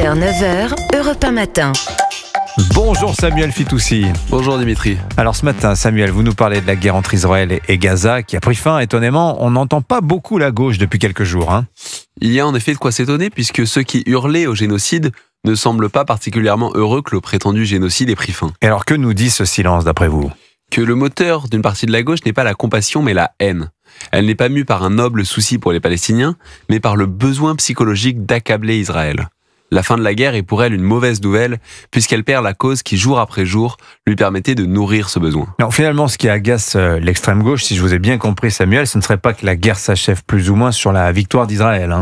7h, 9h, Europe 1 matin. Bonjour Samuel Fitoussi. Bonjour Dimitri. Alors ce matin, Samuel, vous nous parlez de la guerre entre Israël et Gaza qui a pris fin. Étonnamment, on n'entend pas beaucoup la gauche depuis quelques jours. Il y a en effet de quoi s'étonner puisque ceux qui hurlaient au génocide ne semblent pas particulièrement heureux que le prétendu génocide ait pris fin. Et alors que nous dit ce silence d'après vous ? Que le moteur d'une partie de la gauche n'est pas la compassion mais la haine. Elle n'est pas mue par un noble souci pour les Palestiniens, mais par le besoin psychologique d'accabler Israël. La fin de la guerre est pour elle une mauvaise nouvelle, puisqu'elle perd la cause qui, jour après jour, lui permettait de nourrir ce besoin. Non, finalement, ce qui agace l'extrême gauche, si je vous ai bien compris Samuel, ce ne serait pas que la guerre s'achève plus ou moins sur la victoire d'Israël.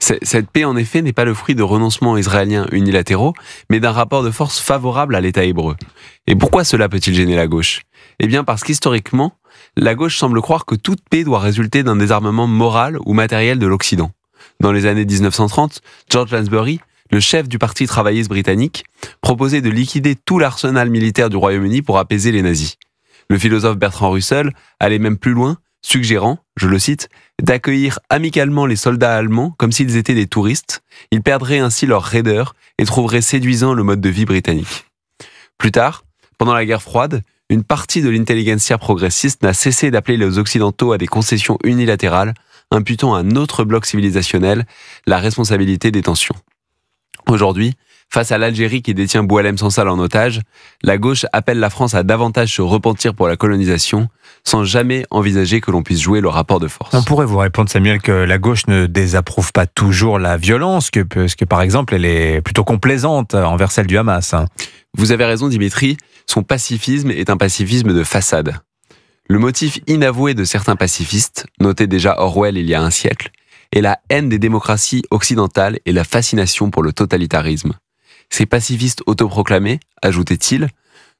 Cette paix, en effet, n'est pas le fruit de renoncements israéliens unilatéraux, mais d'un rapport de force favorable à l'État hébreu. Et pourquoi cela peut-il gêner la gauche ? Eh bien parce qu'historiquement, la gauche semble croire que toute paix doit résulter d'un désarmement moral ou matériel de l'Occident. Dans les années 1930, George Lansbury, le chef du parti travailliste britannique, proposait de liquider tout l'arsenal militaire du Royaume-Uni pour apaiser les nazis. Le philosophe Bertrand Russell allait même plus loin, suggérant, je le cite, d'accueillir amicalement les soldats allemands comme s'ils étaient des touristes. Ils perdraient ainsi leur raideur et trouveraient séduisant le mode de vie britannique. Plus tard, pendant la guerre froide, une partie de l'intelligentsia progressiste n'a cessé d'appeler les Occidentaux à des concessions unilatérales, imputant à un autre bloc civilisationnel la responsabilité des tensions. Aujourd'hui, face à l'Algérie qui détient Boualem Sansal en otage, la gauche appelle la France à davantage se repentir pour la colonisation, sans jamais envisager que l'on puisse jouer le rapport de force. On pourrait vous répondre, Samuel, que la gauche ne désapprouve pas toujours la violence, parce que par exemple, elle est plutôt complaisante envers celle du Hamas. Vous avez raison, Dimitri, son pacifisme est un pacifisme de façade. Le motif inavoué de certains pacifistes, noté déjà Orwell il y a un siècle, est la haine des démocraties occidentales et la fascination pour le totalitarisme. Ces pacifistes autoproclamés, ajoutait-il,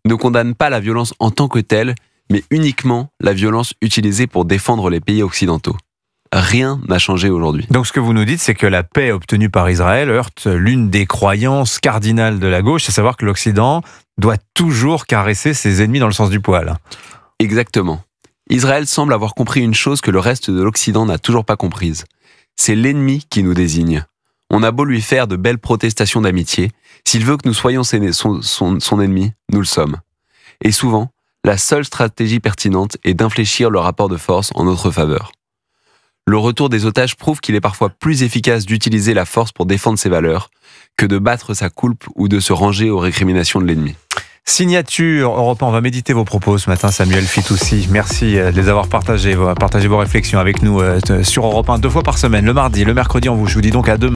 ne condamnent pas la violence en tant que telle, mais uniquement la violence utilisée pour défendre les pays occidentaux. Rien n'a changé aujourd'hui. Donc ce que vous nous dites, c'est que la paix obtenue par Israël heurte l'une des croyances cardinales de la gauche, à savoir que l'Occident doit toujours caresser ses ennemis dans le sens du poil. Exactement. Israël semble avoir compris une chose que le reste de l'Occident n'a toujours pas comprise. C'est l'ennemi qui nous désigne. On a beau lui faire de belles protestations d'amitié, s'il veut que nous soyons son ennemi, nous le sommes. Et souvent, la seule stratégie pertinente est d'infléchir le rapport de force en notre faveur. Le retour des otages prouve qu'il est parfois plus efficace d'utiliser la force pour défendre ses valeurs que de battre sa coulpe ou de se ranger aux récriminations de l'ennemi. Signature Europe 1, on va méditer vos propos ce matin, Samuel Fitoussi. Merci de les avoir partagés vos réflexions avec nous sur Europe 1 2 fois par semaine, le mardi, le mercredi. Je vous dis donc à demain.